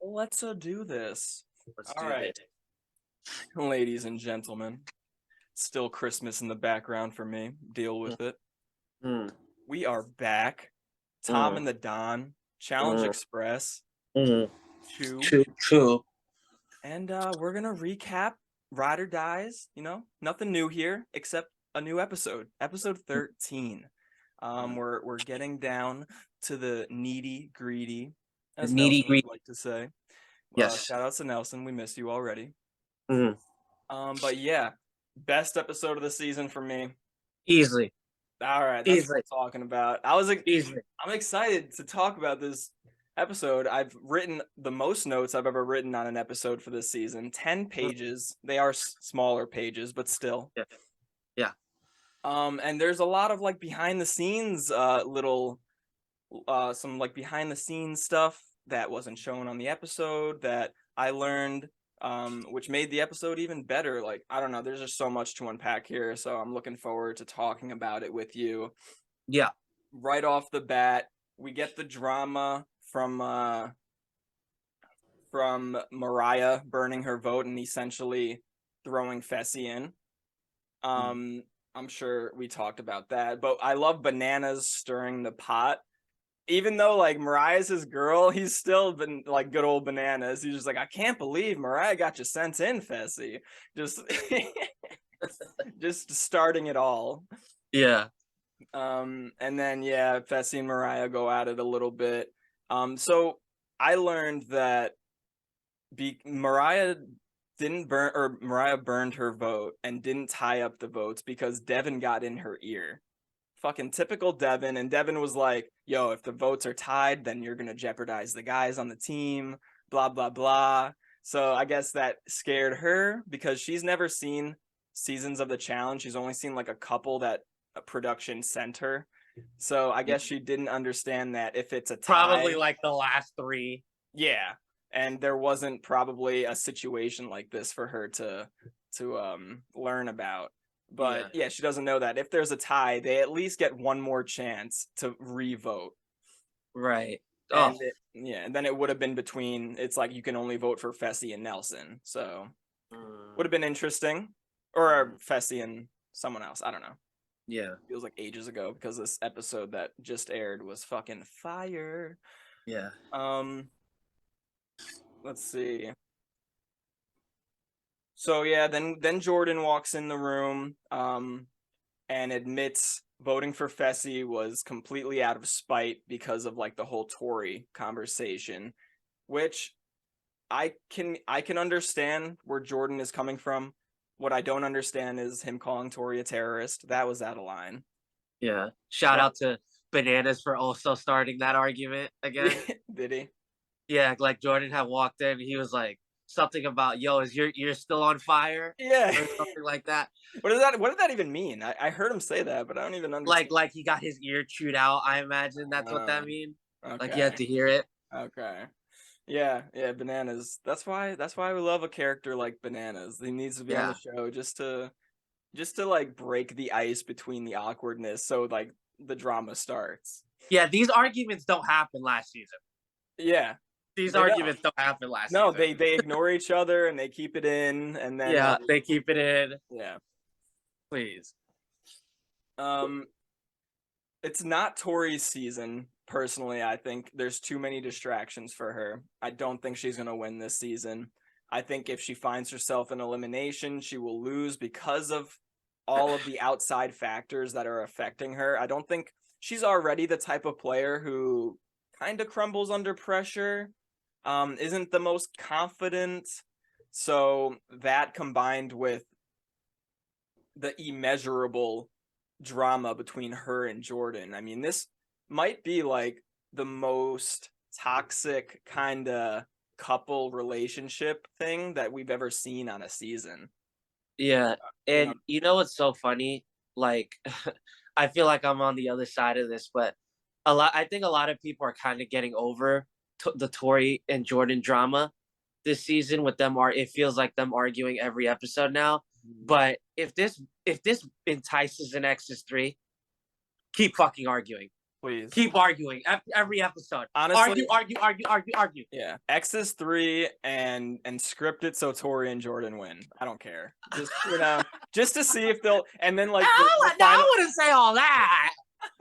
Let's do this. Let's All do right, this. ladies and gentlemen. Still Christmas in the background for me. Deal with it. Mm. We are back. Tom and the Don, Challenge Express, 2. True. And we're going to recap Ride or Dies. Nothing new here except a new episode. Episode 13. We're getting down to the needy greedy, as Nelson would like to say. Yes. Shout out to Nelson. We missed you already. But yeah, best episode of the season for me. Easily. All right, that's what I'm talking about. I'm excited to talk about this episode. I've written the most notes I've ever written on an episode for this season. 10 pages. They are smaller pages, but still. Yeah. And there's a lot of behind the scenes some behind the scenes stuff that wasn't shown on the episode that I learned, which made the episode even better. I don't know, there's just so much to unpack here, so I'm looking forward to talking about it with you. Yeah. Right off the bat, we get the drama from Mariah burning her vote and essentially throwing Fessy in. I'm sure we talked about that, but I love Bananas stirring the pot. Even though Mariah's his girl, he's still been good old Bananas. He's just I can't believe Mariah got you sent in, Fessy. Just just starting it all. Yeah. And then Fessy and Mariah go at it a little bit. So I learned that Mariah burned her vote and didn't tie up the votes because Devin got in her ear. Fucking typical Devin, and Devin was like, yo, if the votes are tied, then you're gonna jeopardize the guys on the team, blah blah blah. So I guess that scared her because she's never seen seasons of the challenge. She's only seen a couple that a production sent her, so I guess she didn't understand that if it's a tie, probably the last 3. Yeah, and there wasn't probably a situation like this for her to learn about. But yeah, she doesn't know that if there's a tie, they at least get one more chance to re-vote. Right. And and then it would have been between, it's you can only vote for Fessy and Nelson. So would have been interesting. Or Fessy and someone else. I don't know. Yeah. Feels like ages ago because this episode that just aired was fucking fire. Yeah. Let's see. So yeah, then Jordan walks in the room and admits voting for Fessy was completely out of spite because of the whole Tory conversation, which I can understand where Jordan is coming from. What I don't understand is him calling Tory a terrorist. That was out of line. Yeah. Shout out to Bananas for also starting that argument again. Did he? Yeah, Jordan had walked in, he was something about, yo, is you're still on fire? Yeah. Or something like that. What did that even mean? I heard him say that, but I don't even understand. Like he got his ear chewed out, I imagine that's what that means. Okay. You had to hear it. Okay. Yeah, Bananas. That's why we love a character like Bananas. He needs to be on the show just to break the ice between the awkwardness so the drama starts. Yeah, these arguments don't happen last season. Yeah. These arguments don't happen last season. No, they ignore each other and they keep it in, and then they keep it in. Yeah. Please. It's not Tori's season. Personally, I think there's too many distractions for her. I don't think she's going to win this season. I think if she finds herself in elimination, she will lose because of all of the outside factors that are affecting her. I don't think she's already the type of player who kind of crumbles under pressure, isn't the most confident. So that combined with the immeasurable drama between her and Jordan, I mean, this might be the most toxic kind of couple relationship thing that we've ever seen on a season. Yeah, and you know what's so funny? I feel like I'm on the other side of this, but I think a lot of people are kind of getting over the Tori and Jordan drama this season with them. It feels like them arguing every episode now. But if this entices an X's 3, keep fucking arguing. Please. Keep arguing every episode. Honestly, Argue. yeah. X's 3 and script it so Tori and Jordan win. I don't care. Just just to see if they'll and then like the No, final I wouldn't say all that.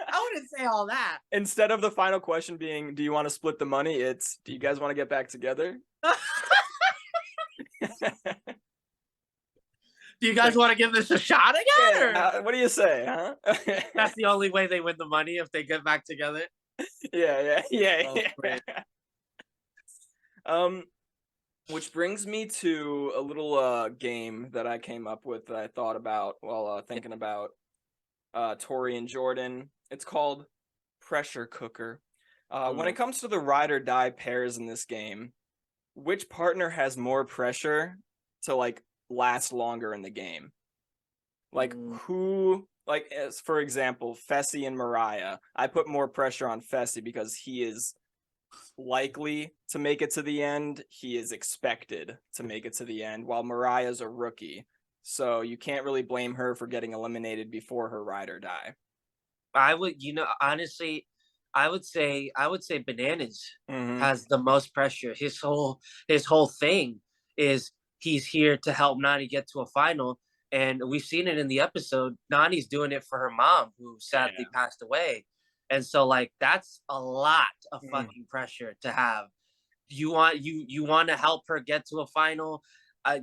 I wouldn't say all that. instead of the final question being, do you want to split the money? It's, do you guys want to get back together? Do you guys want to give this a shot again? Yeah, what do you say, huh? That's the only way they win the money if they get back together. Yeah. Great. Which brings me to a little game that I came up with that I thought about while thinking about Tori and Jordan. It's called Pressure Cooker. When it comes to the ride or die pairs in this game, which partner has more pressure to like last longer in the game? Like who, like as for example, Fessy and Mariah. I put more pressure on Fessy because he is likely to make it to the end. He is expected to make it to the end, while Mariah's a rookie. So you can't really blame her for getting eliminated before her ride or die. I would, honestly, I would say Bananas has the most pressure. His whole thing is he's here to help Nani get to a final. And we've seen it in the episode. Nani's doing it for her mom, who sadly passed away. And so like that's a lot of fucking pressure to have. You want to help her get to a final.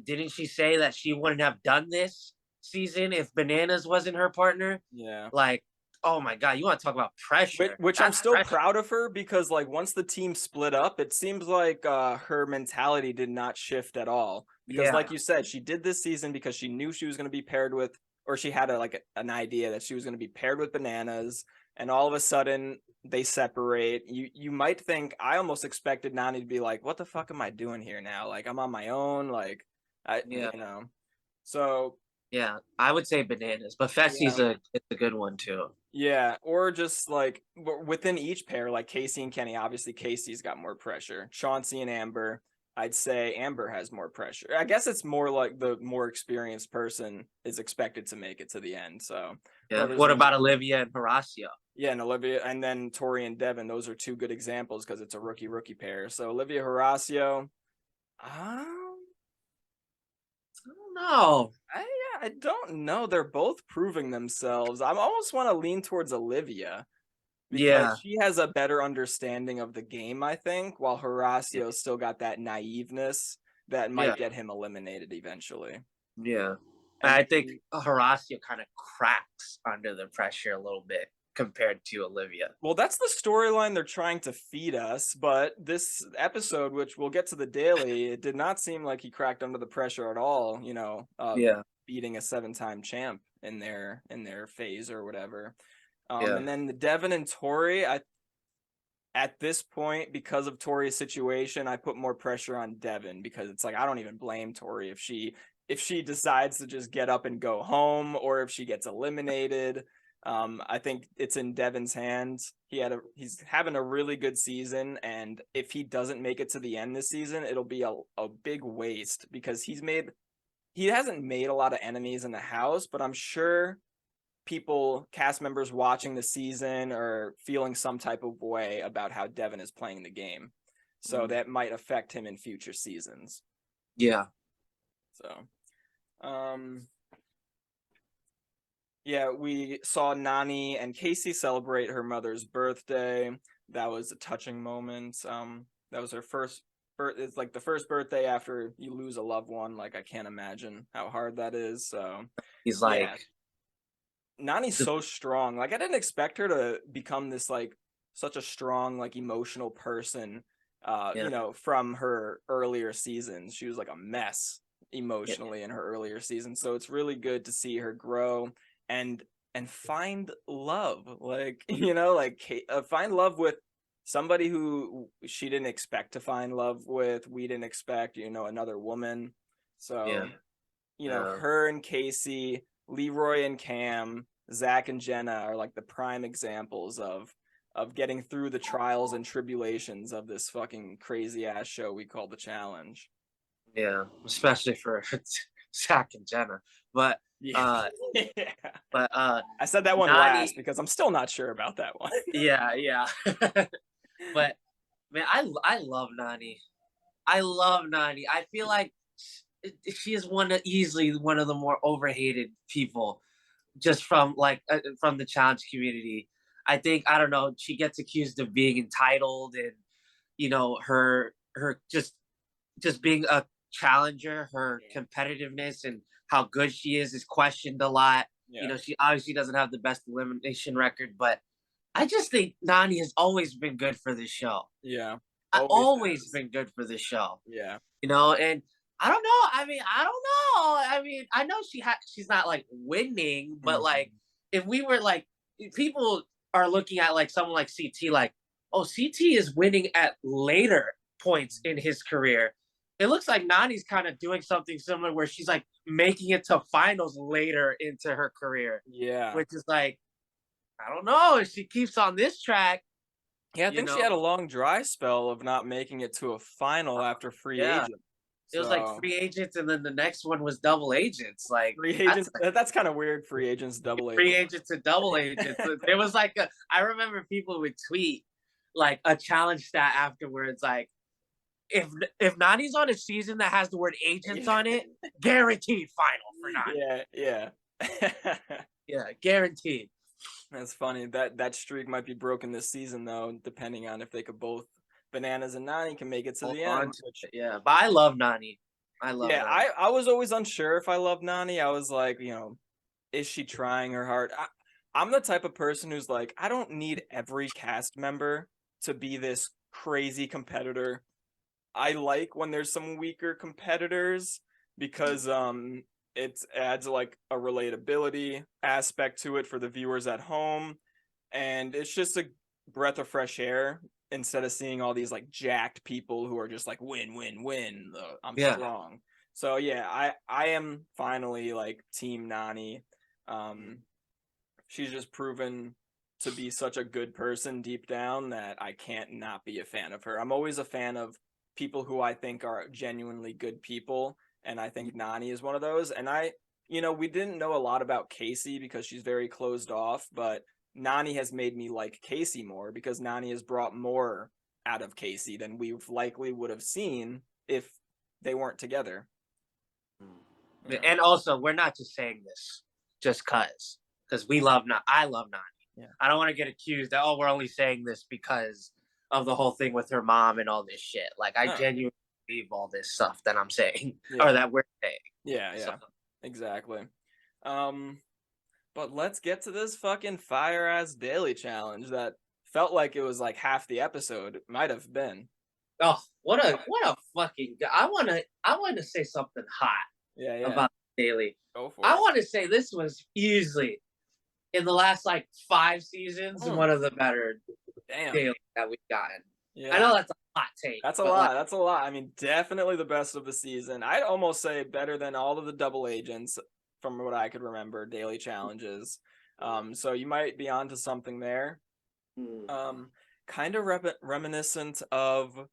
Didn't she say that she wouldn't have done this season if Bananas wasn't her partner? Yeah. Like, oh my God, you want to talk about pressure. Which I'm still proud of her, because like once the team split up, it seems like her mentality did not shift at all. Because like you said, she did this season because she knew she was going to be paired with, or she had an idea that she was going to be paired with Bananas, and all of a sudden they separate. You might think, I almost expected Nani to be like, what the fuck am I doing here now? Like, I'm on my own. Like, So yeah, I would say Bananas, but Fessy's it's a good one too. Yeah, or just like within each pair, like Casey and Kenny. Obviously, Casey's got more pressure. Chauncey and Amber, I'd say Amber has more pressure. I guess it's more like the more experienced person is expected to make it to the end. So yeah. What about Olivia and Horacio? Yeah, and Olivia, and then Tori and Devin. Those are two good examples because it's a rookie pair. So Olivia, Horacio. I don't know. I don't know. They're both proving themselves. I almost want to lean towards Olivia because she has a better understanding of the game, I think, while Horacio still got that naiveness that might get him eliminated eventually. Yeah. And I think Horacio kind of cracks under the pressure a little bit compared to Olivia. Well, that's the storyline they're trying to feed us, but this episode, which we'll get to the daily, it did not seem like he cracked under the pressure at all, beating a 7-time champ in their phase or whatever. And then the Devin and Tori, at this point, because of Tori's situation, I put more pressure on Devin, because it's like I don't even blame Tori if she decides to just get up and go home, or if she gets eliminated. I think it's in Devin's hands. He's having a really good season, and if he doesn't make it to the end this season, it'll be a big waste, because he hasn't made a lot of enemies in the house, but I'm sure cast members watching the season are feeling some type of way about how Devin is playing the game. So that might affect him in future seasons. Yeah. So, yeah, we saw Nani and Casey celebrate her mother's birthday. That was a touching moment. That was her first it's like the first birthday after you lose a loved one. Like, I can't imagine how hard that is. So he's like, Nani's so strong. Like, I didn't expect her to become this like such a strong, like, emotional person. From her earlier seasons, she was like a mess emotionally in her earlier seasons. So it's really good to see her grow and find love. Like, find love with somebody who she didn't expect to find love with. We didn't expect, another woman. So, her and Casey, Leroy and Cam, Zach and Jenna are like the prime examples of getting through the trials and tribulations of this fucking crazy ass show we call The Challenge. Yeah, especially for Zach and Jenna. But Yeah. but I said that one last Nani, because I'm still not sure about that one. yeah. But man, I love Nani. I love Nani. I feel like she is easily one of the more overhated people, just from from the challenge community. I think, I don't know, she gets accused of being entitled, and her just being a challenger, her competitiveness and how good she is questioned a lot. Yeah. She obviously doesn't have the best elimination record, but I just think Nani has always been good for this show. Yeah. Always Always has. been good for this show. Yeah. And I don't know. I don't know. I know she's not like winning, but like Mhm. if we were like, if people are looking at like someone like CT, like, oh, CT is winning at later points in his career. It looks like Nani's kind of doing something similar where she's like making it to finals later into her career, Yeah. which is like, I don't know if she keeps on this track, Yeah, I you think she know. had a long dry spell of not making it to a final after free Yeah, agent. it was like So free agents, and then the next one was double agents. Like free that's agents, that's kind of weird. Free agents, double free agent. agents and double agents. There was like I remember people would tweet like a challenge stat afterwards, like if Nani's on a season that has the word agents on it, guaranteed final for Nani. Yeah, yeah. Yeah, guaranteed. That's funny. That streak might be broken this season though, depending on if they could both Bananas and Nani can make it to Hold the on end. to Which it. Yeah, but I love Nani. I love yeah, Nani. I was always unsure if I love Nani. I was like, is she trying her hard? I'm the type of person who's like, I don't need every cast member to be this crazy competitor. I like when there's some weaker competitors because it adds like a relatability aspect to it for the viewers at home, and it's just a breath of fresh air instead of seeing all these like jacked people who are just like win win win, I'm Yeah. strong. So yeah, I am finally like team Nani. um she's just proven to be such a good person deep down that I can't not be a fan of her. I'm always a fan of people who I think are genuinely good people, and I think Nani is one of those. And we didn't know a lot about Casey because she's very closed off, but Nani has made me like Casey more because Nani has brought more out of Casey than we likely would have seen if they weren't together. And also, we're not just saying this just because we love Nani. I love Nani. Yeah. I don't want to get accused that, oh, we're only saying this because of the whole thing with her mom and all this shit. Like, I genuinely believe all this stuff that I'm saying or that we're saying. Yeah, So, exactly. But let's get to this fucking fire ass daily challenge that felt like it was like half the episode. It might have been. oh, what a fucking. I want to say something hot Yeah, about Daily. go for I it. want to say this was easily in the last like 5 seasons one of the better Daily that we've gotten. Yeah. I know that's a hot take. That's a lot. That's a lot. I mean, definitely the best of the season. I'd almost say better than all of the double agents from what I could remember, daily challenges. So you might be onto something there. Kind of reminiscent of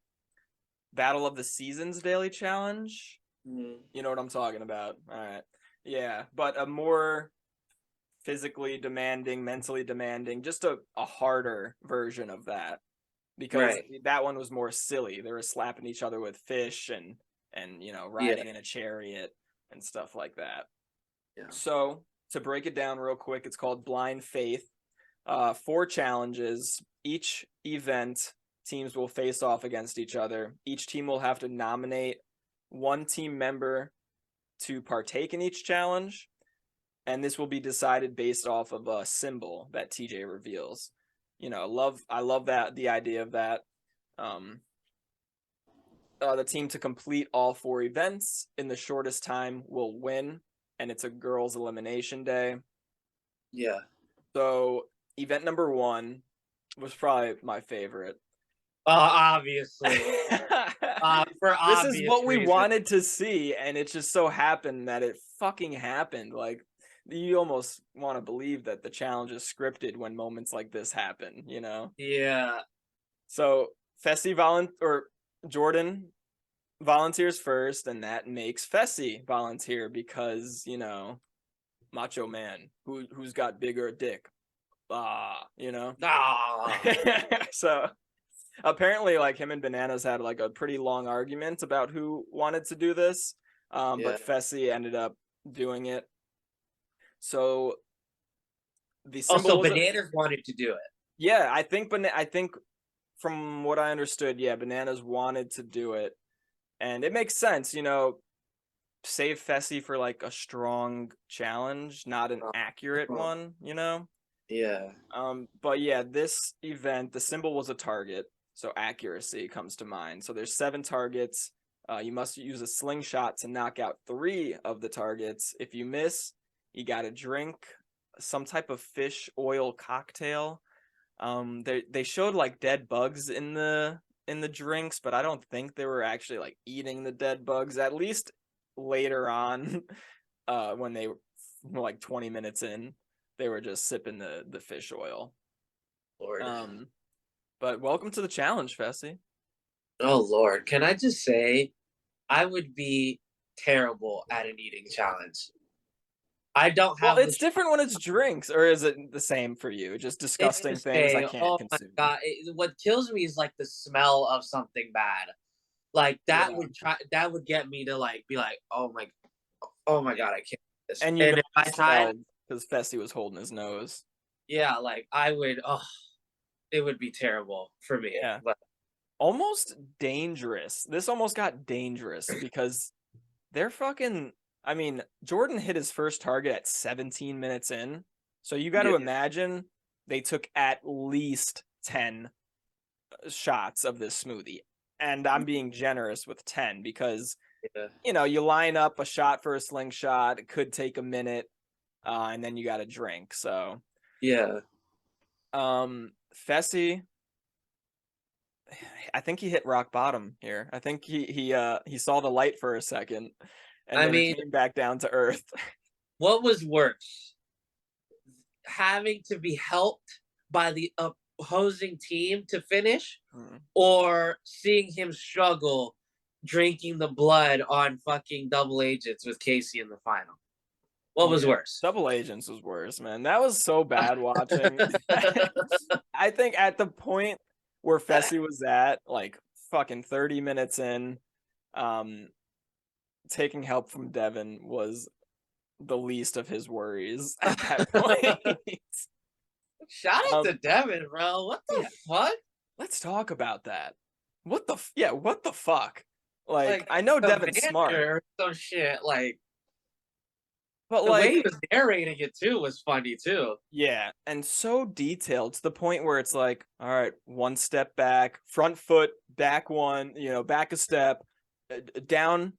Battle of the Seasons daily challenge. You know what I'm talking about. All right. Yeah, but a more physically demanding, mentally demanding, just a harder version of that. Because that one was more silly. They were slapping each other with fish and riding in a chariot and stuff like that. Yeah. So to break it down real quick, it's called Blind Faith. 4 challenges. Each event, teams will face off against each other. Each team will have to nominate one team member to partake in each challenge, and this will be decided based off of a symbol that TJ reveals. I love that, the idea of that. The team to complete all 4 events in the shortest time will win, and it's a girls' elimination day. Yeah. So event number 1 was probably my favorite. Obviously. This is what we wanted to see, and it just so happened that it fucking happened. Like, you almost want to believe that the challenge is scripted when moments like this happen, Yeah. So Fessy or Jordan volunteers first, and that makes Fessy volunteer because, Macho Man, who's got bigger dick. Nah. So apparently, like, him and Bananas had like a pretty long argument about who wanted to do this. Yeah. But Fessy ended up doing it. So the symbol Also, was Bananas wanted to do it. yeah, I think from what I understood, yeah, Bananas wanted to do it. And it makes sense, save Fessy for like a strong challenge, not an accurate Uh-huh. one. Yeah. But yeah, this event, the symbol was a target, so accuracy comes to mind. So there's 7 targets. You must use a slingshot to knock out 3 of the targets. If you miss, you got to drink some type of fish oil cocktail. They showed like dead bugs in the drinks, but I don't think they were actually like eating the dead bugs. At least later on, when they were like 20 minutes in, they were just sipping the fish oil. Lord. Um, but welcome to the challenge, Fessy. Oh Lord. Can I just say, I would be terrible at an eating challenge. I don't Well, have the it's different when it's drinks, or is it the same for you? Just it's disgusting the things I same. can't Oh my consume. god. What kills me is like the smell of something bad. Like Yeah, that would get me to like be like, oh my yeah. god, I can't do this. And And if it I tried, smelled because Fessy was holding his nose. yeah, like I would it would be terrible for me. Yeah. But Almost dangerous. This almost got dangerous because they're fucking. I mean, Jordan hit his first target at 17 minutes in. So you got to yeah, imagine they took at least 10 shots of this smoothie. And I'm being generous with 10 because, yeah, you line up a shot for a slingshot. It could take a minute, and then you got to drink. So, yeah. Fessy, I think he hit rock bottom here. I think he saw the light for a second, and I then he mean, came back down to earth. what was worse? Having to be helped by the opposing team to finish, or seeing him struggle drinking the blood on fucking double agents with Casey in the final? What was Yeah, worse? Double Agents was worse, man. That was so bad watching. I think at the point where Fessy was at, like fucking 30 minutes in, um, taking help from Devin was the least of his worries at that point. Shout out to um, Devin, bro. What the yeah, fuck? let's talk about that. Yeah, what the fuck? Like, Like I know a Devin's smart, manager or some shit. Like but the way he like, was narrating it too was funny too. yeah, and so detailed to the point where it's like, all right, 1 step back, front foot, back one, back a step, down,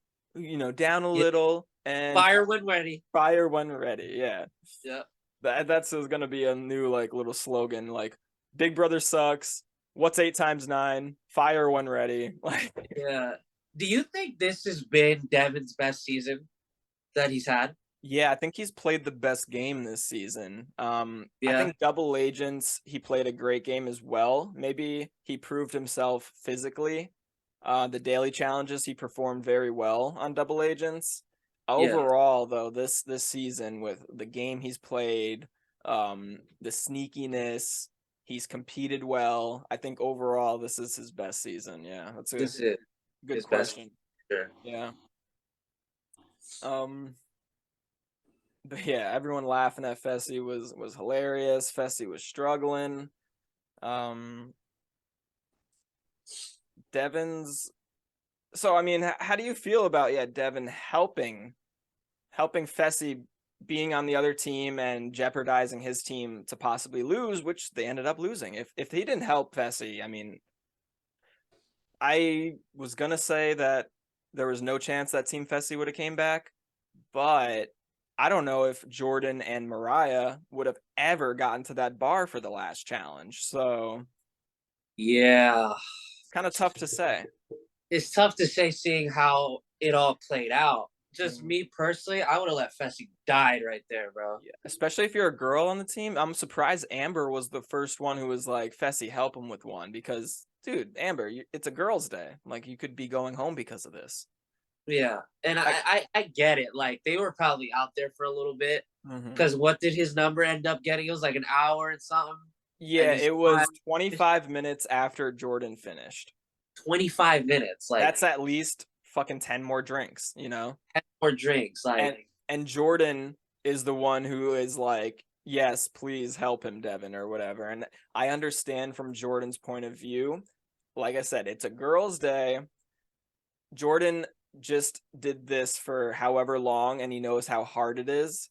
down a Yeah, little, and fire when ready. fire when ready. Yeah, Yeah, that's gonna be a new like little slogan, like Big Brother sucks. What's 8 times 9? Fire when ready. Like, yeah. Do you think this has been Devin's best season that he's had? yeah, I think he's played the best game this season. I Yeah, think Double Agents, he played a great game as well. Maybe he proved himself physically. The daily challenges, he performed very well on Double Agents. yeah. Overall, though, this season with the game he's played, the sneakiness, he's competed well. I think overall this is his best season. Yeah, that's a This is good his best. question. Sure. Yeah. Um, but yeah, everyone laughing at Fessy was hilarious. Fessy was struggling. Um, Devin's. So I mean, how do you feel about Devin helping Fessy being on the other team and jeopardizing his team to possibly lose, which they ended up losing. If he didn't help Fessy, I mean, I was gonna say that there was no chance that Team Fessy would have came back, but I don't know if Jordan and Mariah would have ever gotten to that bar for the last challenge. So Yeah, it's kind of tough to say. it's tough to say seeing how it all played out. Just Mm. me personally, I would have let Fessy died right there, bro. Yeah, especially if you're a girl on the team. I'm surprised Amber was the first one who was like, Fessy, help him with one, because dude, Amber, it's a girl's day. Like, you could be going home because of this. Yeah, and I get it. Like they were probably out there for a little bit Mhm. because what did his number end up getting? It was like an hour and something, and Yeah, he it still had was 25 minutes after Jordan finished. 25 minutes. Like That's at least fucking 10 more drinks, you know? 10 more drinks. And Like and Jordan is the one who is like, "Yes, please help him, Devin," or whatever. And I understand from Jordan's point of view. Like I said, it's a girls' day. Jordan just did this for however long, and he knows how hard it is.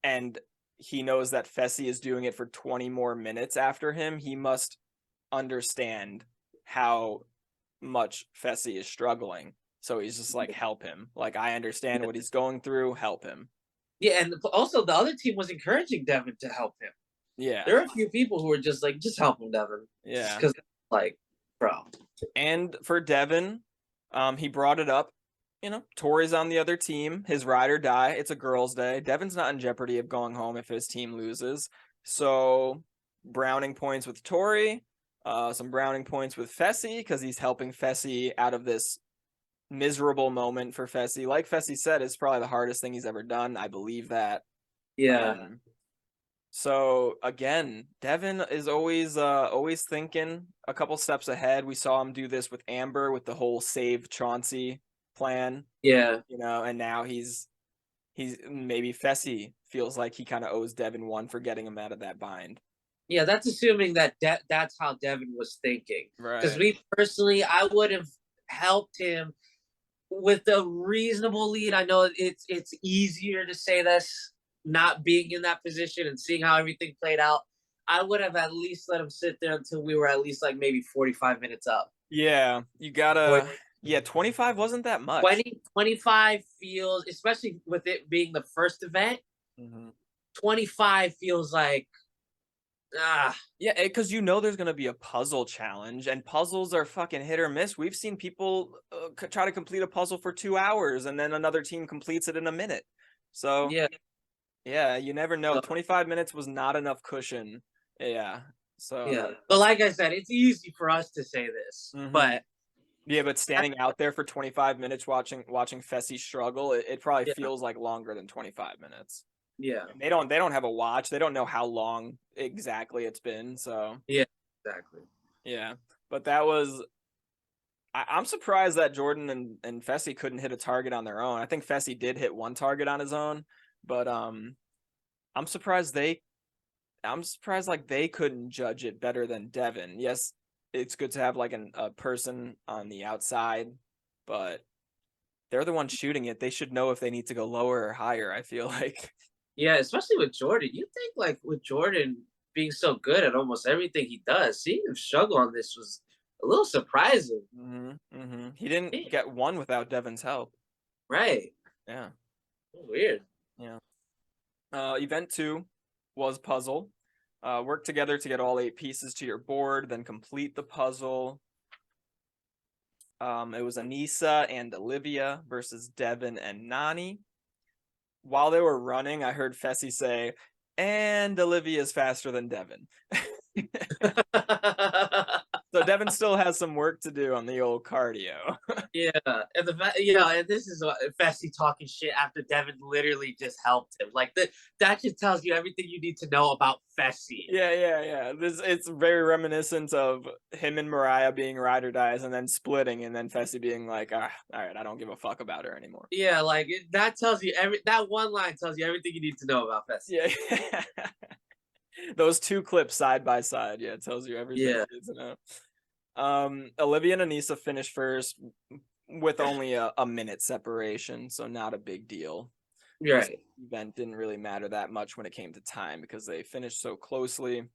And he knows that Fessy is doing it for 20 more minutes after him. He must understand how much Fessy is struggling. So he's just like, help him. Like, I understand what he's going through. Help him. yeah, and also the other team was encouraging Devin to help him. Yeah. There are a few people who were just like, just help him, Devin. Just Yeah. because, like, bro. And for Devin, he brought it up. You know, Tori's on the other team. His ride or die. It's a girls' day. Devin's not in jeopardy of going home if his team loses. So, browning points with Tori. Some browning points with Fessy because he's helping Fessy out of this miserable moment for Fessy. Like Fessy said, it's probably the hardest thing he's ever done. I believe that. Yeah. So again, Devin is always thinking a couple steps ahead. We saw him do this with Amber with the whole save Chauncey plan, Yeah. you know, and now he's maybe Fessy feels like he kind of owes Devin one for getting him out of that bind. Yeah, that's assuming that that's how Devin was thinking. Because Right. me personally, I would have helped him with a reasonable lead. I know it's easier to say this not being in that position and seeing how everything played out. I would have at least let him sit there until we were at least like maybe 45 minutes up. Yeah, you Or gotta. Yeah, 25 wasn't that much. 20, 25 feels, especially with it being the first event, Mhm. 25 feels like, ah, Yeah, because you know there's gonna be a puzzle challenge, and puzzles are fucking hit or miss. We've seen people try to complete a puzzle for 2 hours, and then another team completes it in a minute. So yeah. yeah, you never know. So, 25 minutes was not enough cushion. Yeah. So yeah. But like I said, it's easy for us to say this, mhm. but Yeah, but standing out there for 25 minutes watching Fessy struggle, it probably yeah, feels like longer than 25 minutes. yeah, And they don't have a watch. They don't know how long exactly it's been. So yeah, exactly. yeah. But that was I'm surprised that Jordan and Fessy couldn't hit a target on their own. I think Fessy did hit one target on his own, but I'm surprised they I'm surprised like they couldn't judge it better than Devin. Yes, it's good to have like a person on the outside, but they're the ones shooting it. They should know if they need to go lower or higher, I feel like. Yeah, especially with Jordan. You think like with Jordan being so good at almost everything he does, seeing him struggle on this was a little surprising. He didn't get one without Devin's help. Right. Yeah. Weird. Yeah. Event 2 was puzzle. Work together to get all 8 pieces to your board, then complete the puzzle. It was Anissa and Olivia versus Devin and Nani. While they were running, I heard Fessy say, and Olivia's faster than Devin. So Devin still has some work to do on the old cardio. Yeah, and and this is Fessy talking shit after Devin literally just helped him. Like that just tells you everything you need to know about Fessy. Yeah. It's very reminiscent of him and Mariah being ride or dies and then splitting, and then Fessy being like, all right, I don't give a fuck about her anymore. Yeah, like that tells you that one line tells you everything you need to know about Fessy. Yeah. Those two clips side by side, yeah, it tells you everything Yeah. you need to know. Olivia and Anissa finished first with only a minute separation, so not a big deal. This Right. event didn't really matter that much when it came to time because they finished so closely.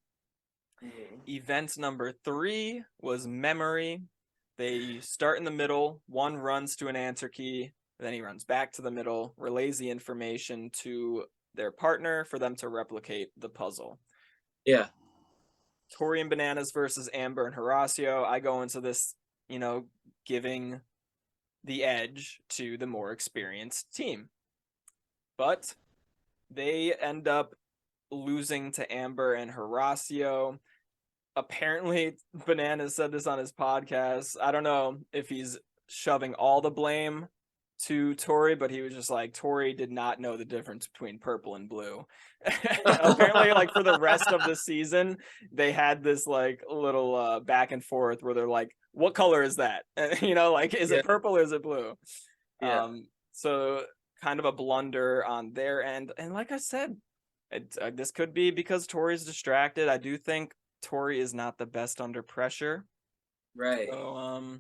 Event number 3 was memory. They start in the middle, one runs to an answer key, then he runs back to the middle, relays the information to their partner for them to replicate the puzzle. Yeah. Tori and Bananas versus Amber and Horacio. I go into this, giving the edge to the more experienced team. But they end up losing to Amber and Horacio. apparently Bananas said this on his podcast. I don't know if he's shoving all the blame to Tori, but he was just like, Tori did not know the difference between purple and blue. Apparently, like for the rest of the season, they had this like little back and forth where they're like, what color is that? You know, like, is Yeah, it purple or is it blue? yeah, So kind of a blunder on their end. And like I said, this could be because Tori's distracted. I do think Tori is not the best under pressure. right. So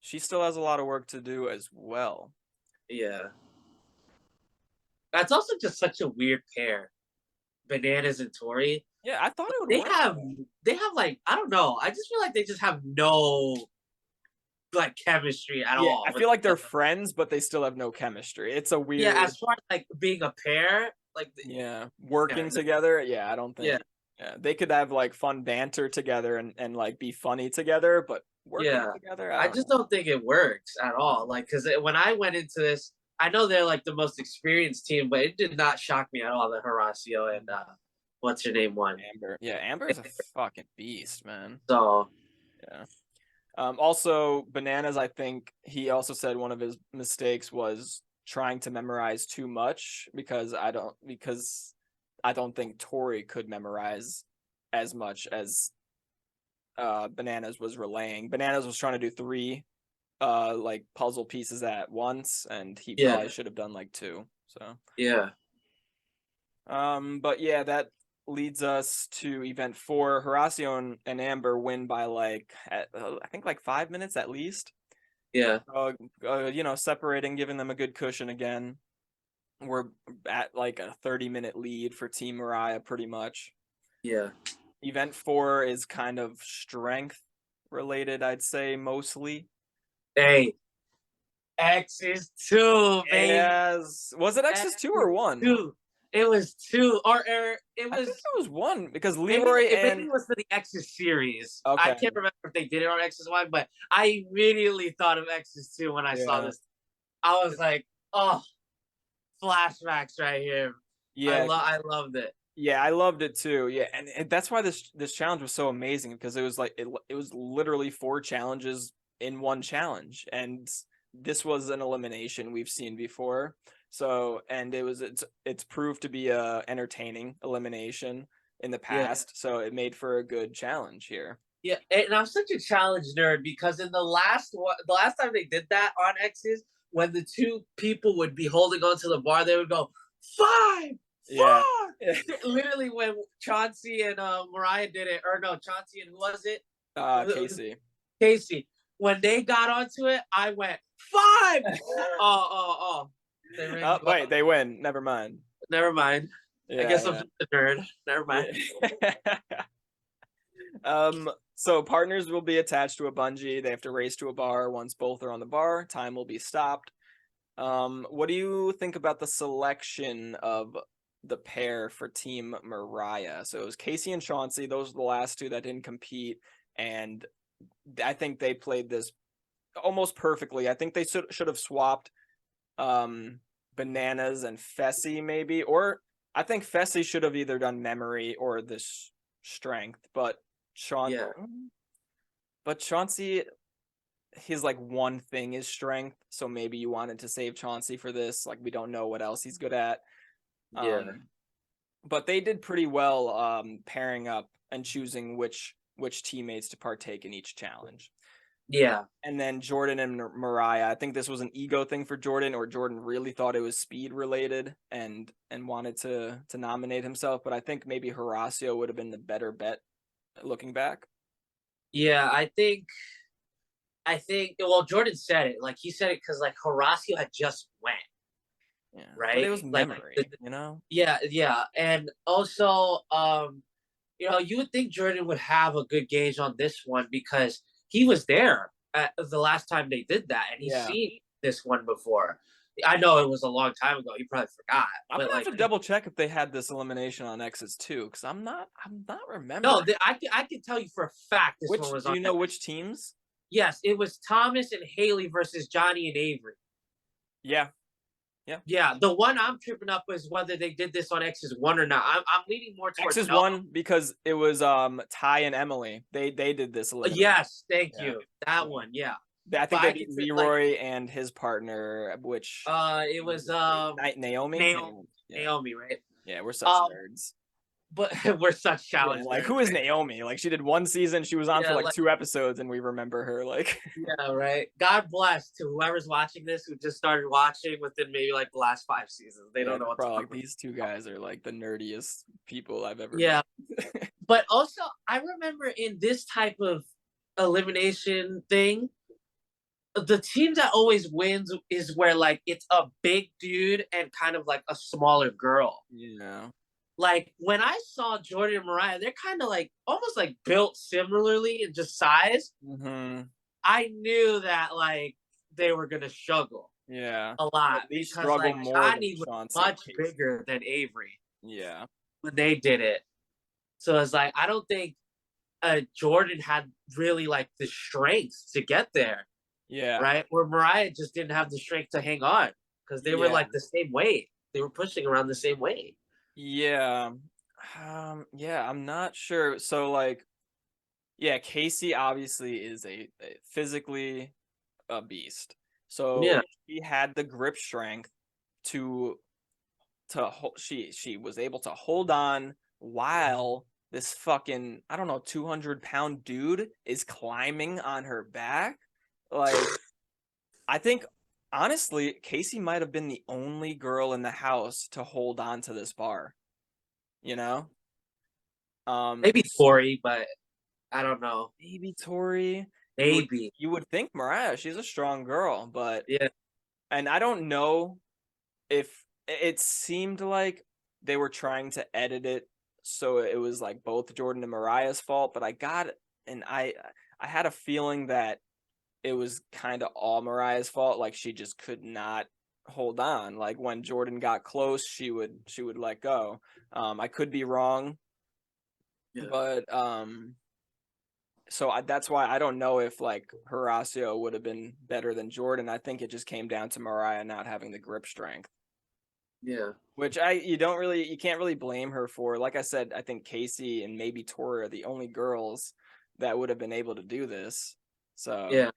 she still has a lot of work to do as well. Yeah. That's also just such a weird pair. Bananas and Tori. Yeah, I thought it would They work. have they have like, I don't know. I just feel like they just have no like chemistry at Yeah, all. I feel like they're friends, but they still have no chemistry. It's a Yeah, weird, as far as like being a pair, like yeah, yeah, working together. Yeah, I don't yeah, think. Yeah, they could have like fun banter together and like be funny together, but working yeah. together, I I don't just know. don't think it works at all. Like, because when I went into this, I know they're like the most experienced team, but it did not shock me at all that Horacio and what's her name won. Amber, yeah, Amber is a fucking beast, man. So Yeah. Also, Bananas, I think he also said one of his mistakes was trying to memorize too much because I don't think Tori could memorize as much as Bananas was relaying. Bananas was trying to do three like puzzle pieces at once, and he yeah, probably should have done like two. So yeah, but yeah, that leads us to event 4. Horacio and Amber win by like I think like 5 minutes at least. yeah, You know, separating, giving them a good cushion again. We're at like a 30-minute lead for Team Mariah, pretty much. yeah. Event 4 is kind of strength related, I'd say, mostly. Hey, X is 2, baby. Yes. Was it X X's 2 is or 1? 2. It was 2, or it I think was it was 1 because maybe Leroy maybe and it was for the X's series. I okay. can't remember if they did it on X's one, but I immediately thought of X's 2 when I saw Yeah. this. I was like, oh, flashbacks right here. Yeah, I loved it. yeah, I loved it too. Yeah, and that's why this challenge was so amazing because it was like it was literally 4 challenges in one challenge, and this was an elimination we've seen before. So, and it's proved to be a entertaining elimination in the Yeah. past. So it made for a good challenge here. Yeah, and I'm such a challenge nerd because in the last time they did that on X's, when the two people would be holding onto the bar, they would go 5, Yeah. 4. Literally, when Chauncey and Mariah did it, or no, Chauncey and who was it? Casey. Casey. When they got onto it, I went 5. Oh. Oh, wait, they win. Never mind. Never mind. I Yeah, guess I'm yeah. just a nerd. Never mind. So partners will be attached to a bungee. They have to race to a bar. Once both are on the bar, time will be stopped. What do you think about the selection of the pair for Team Mariah? So it was Casey and Chauncey. Those are the last two that didn't compete, and I think they played this almost perfectly. I think they should have swapped Bananas and Fessy maybe, or I think Fessy should have either done memory or this strength, but Yeah. Chauncey, his like one thing is strength, so maybe you wanted to save Chauncey for this. Like we don't know what else he's good at. Yeah. But they did pretty well pairing up and choosing which teammates to partake in each challenge. Yeah. And then Jordan and Mariah, I think this was an ego thing for Jordan, or Jordan really thought it was speed related and wanted to nominate himself. But I think maybe Horacio would have been the better bet looking back. Yeah, I think well Jordan said it. Like he said it because like Horacio had just went, Yeah, but right? it was Like memory, you know. yeah, yeah. And also you would think Jordan would have a good gauge on this one because he was there at the last time they did that and he's Yeah, seen this one before. I know it was a long time ago. He probably forgot. I'm But gonna have like to double check if they had this elimination on X's too, because I'm not no, remembering. I can tell you for a fact this Which one was do on. you know which teams? Yes, it was Thomas and Haley versus Johnny and Avery. Yeah, Yeah. Yeah, the one I'm tripping up is whether they did this on X's one or not. I'm leaning more X towards is no. one because it was Ty and Emily. They did this elimination. Yes, thank Yeah. you. That one, yeah. I But think they I beat can say like Leroy and his partner, which it was Naomi. Naomi, Yeah. Naomi, right? Yeah, we're such Um, nerds. but we're such Yeah, challenge like nerds, who is right? Naomi? Like she did one season, she was on for Yeah, like like 2 episodes, and we remember her. Like, yeah, right. God bless to whoever's watching this who just started watching within maybe like the last 5 seasons. They yeah, don't know they're what to probably like talk these two guys are like the nerdiest people I've ever met. Yeah, but also I remember in this type of elimination thing, the team that always wins is where like it's a big dude and kind of like a smaller girl. Yeah. Like when I saw Jordan and Mariah, they're kind of like almost like built similarly in just size. Hmm. I knew that like they were gonna struggle Yeah. a Or lot at least because struggle like more than Johnny was Chauncey and much Casey. bigger than Avery Yeah. when they did it. So it's like I don't think Jordan had really like the strength to get there, Yeah. right? Where Mariah just didn't have the strength to hang on because they were Yeah. like the same weight. They were pushing around the same weight. Yeah. Yeah, I'm not sure. So like, yeah, Casey obviously is a physically a beast. So Yeah, she had the grip strength to she was able to hold on while this fucking, I don't know, 200-pound dude is climbing on her back. Like, I think honestly, Casey might have been the only girl in the house to hold on to this bar, you know? maybe Tori, but I don't know. Maybe Tori. You would Maybe. you would think Mariah, she's a strong girl, but Yeah. and I don't know if it seemed like they were trying to edit it so it was like both Jordan and Mariah's fault, but and I had a feeling that it was kind of all Mariah's fault, like she just could not hold on. Like when Jordan got close, she would let go. I could be wrong, Yeah. but so that's why I don't know if like Horacio would have been better than Jordan. I think it just came down to Mariah not having the grip strength. Yeah. Which you can't really blame her for. Like I said, I think Casey and maybe Tori are the only girls that would have been able to do this. So Yeah.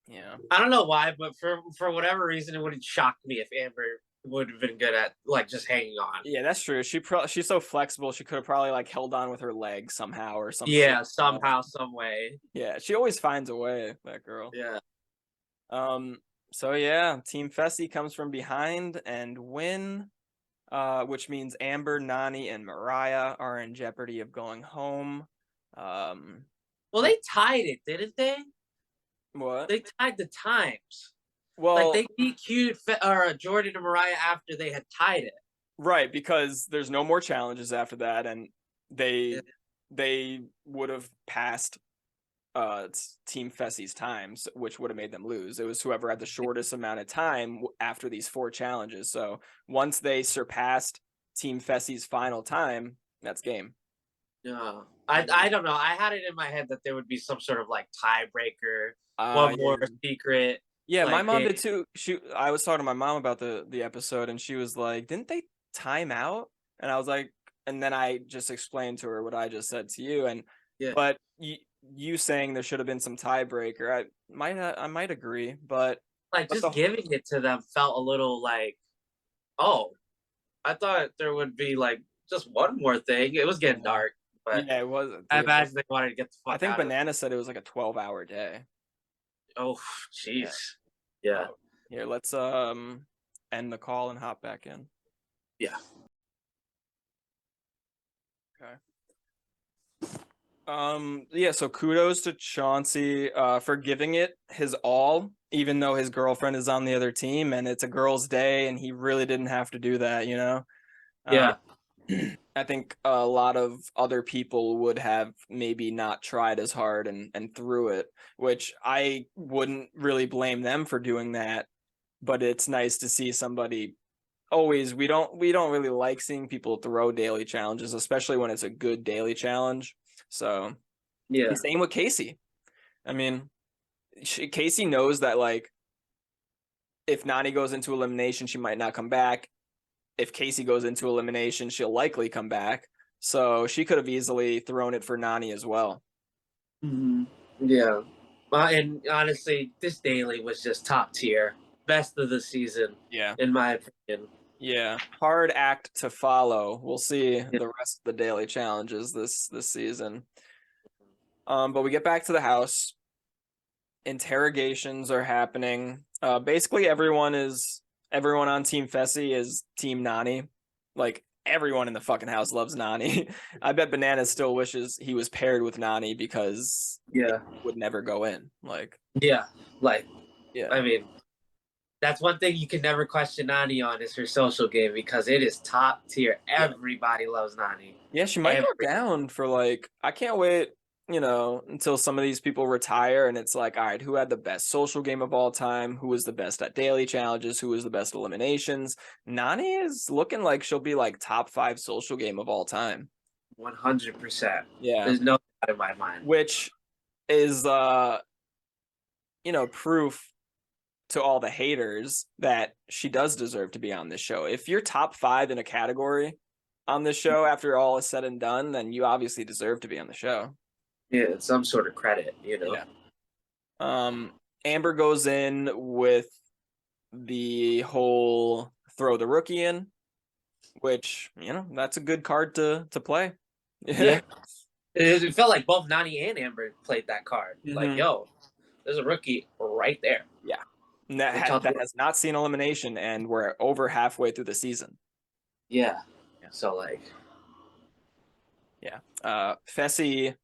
yeah. I don't know why, but for whatever reason, it wouldn't shock me if Amber would have been good at like just hanging on. Yeah, that's true. She's so flexible. She could have probably like held on with her legs somehow or some shit. Yeah, somehow, some way. Yeah, she always finds a way, that girl. Yeah. Um, so yeah, Team Fessy comes from behind and win, which means Amber, Nani, and Mariah are in jeopardy of going home. Well, Which they tied it, didn't they? what? They tied the times. Like Well, they DQ'd or Jordan and Mariah after they had tied it. right, because there's no more challenges after that, and they Yeah. they would have passed Team Fessy's times, which would have made them lose. It was whoever had the shortest amount of time after these 4 challenges. So once they surpassed Team Fessy's final time, that's game. Yeah. I don't know. I had it in my head that there would be some sort of like tiebreaker, one more Yeah. secret. Yeah, my Like mom they did too. I was talking to my mom about the episode, and she was like, "Didn't they time out?" And I was like, and then I just explained to her what I just said to you, and yeah. but you saying there should have been some tiebreaker, I might agree, Like but just giving it to them felt a little like, oh, I thought there would be like just one more thing. It was getting yeah, dark, but yeah, it was. I Yeah, imagine they wanted to get the I fuck think out of it. Banana said it was like a 12-hour day. Oh, Yeah. jeez. Yeah. Here, let's end the call and hop back in. Yeah. Okay. Yeah, so kudos to Chauncey for giving it his all, even though his girlfriend is on the other team and it's a girl's day and he really didn't have to do that, you know? Yeah. I think a lot of other people would have maybe not tried as hard and threw it, which I wouldn't really blame them for doing that, but it's nice to see somebody always we don't really like seeing people throw daily challenges, especially when it's a good daily challenge. So, Yeah. and same with Casey. I mean, Casey knows that like if Nani goes into elimination, she might not come back. If Casey goes into elimination, she'll likely come back. So she could have easily thrown it for Nani as well. Mm-hmm. Yeah. And honestly, this daily was just top tier. Best of the season, Yeah. in my opinion. Yeah. Hard act to follow. We'll see Yeah. the rest of the daily challenges this season. But we get back to the house. Interrogations are happening. Basically everyone on Team Fessy is Team Nani. Like everyone in the fucking house loves Nani. I bet Bananas still wishes he was paired with Nani because Yeah. it would never go in. Like, Yeah. Like, yeah. I mean, that's one thing you can never question Nani on is her social game because it is top tier. Everybody loves Nani. Yeah, she might go down for like, I can't wait, until some of these people retire and it's like, all right, who had the best social game of all time? Who was the best at daily challenges? Who was the best eliminations? Nani is looking like she'll be like top 5 social game of all time. 100%. Yeah. There's no doubt in my mind. Which is, proof to all the haters that she does deserve to be on this show. If you're top 5 in a category on this show after all is said and done, then you obviously deserve to be on the show. Yeah, it's some sort of credit, Yeah. Amber goes in with the whole throw the rookie in, which, that's a good card to play. Yeah. It felt like both Nani and Amber played that card. Mm-hmm. Like, yo, there's a rookie right there. Yeah. And that has not seen elimination, and we're over halfway through the season. Yeah. So, like. Yeah. Fessy.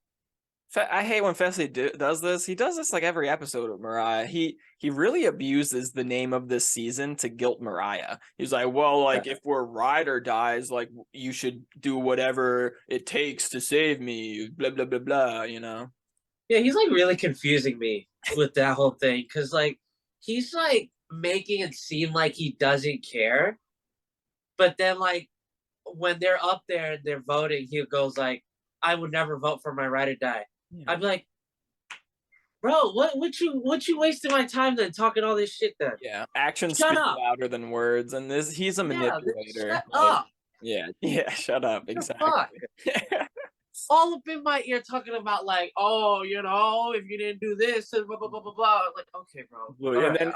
I hate when Fessy does this. He does this like every episode of Mariah. He really abuses the name of this season to guilt Mariah. He's like, well, like if we're ride or dies, like you should do whatever it takes to save me. Blah blah blah blah. Yeah, he's like really confusing me with that whole thing because like he's like making it seem like he doesn't care, but then like when they're up there and they're voting, he goes like, "I would never vote for my ride or die." Yeah. I'm like, bro, what you wasting my time then talking all this shit then? Yeah, actions speak louder than words, and he's a manipulator. Shut up. Yeah, shut up. Exactly. All up in my ear talking about like, oh, if you didn't do this and blah blah blah blah blah. Like, okay, bro. And then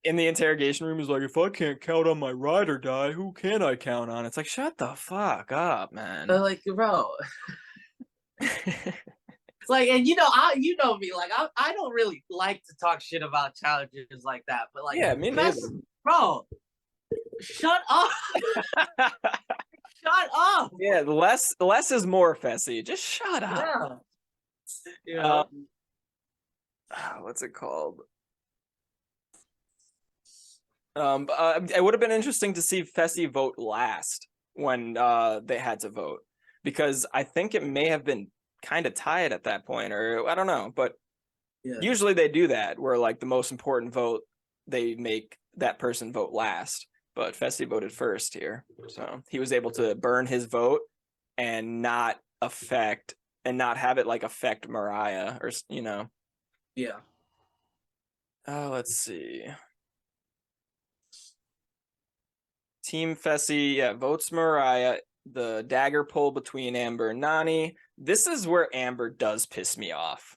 in the interrogation room, he's like, if I can't count on my ride or die, who can I count on? It's like, shut the fuck up, man. Like, bro. Like, and you know me, like I don't really like to talk shit about challenges like that, but like, yeah, me neither. Bro, shut up. Shut up. Yeah, less is more, Fessy. Just shut up. Yeah. What's it called? It would have been interesting to see Fessy vote last when they had to vote, because I think it may have been kind of tied at that point, or I don't know, but usually they do that where like the most important vote, they make that person vote last, but Fessy voted first here, so he was able to burn his vote and not have it like affect Mariah, or yeah. Let's see. Team Fessy votes Mariah. The dagger pull between Amber and Nani. This is where Amber does piss me off.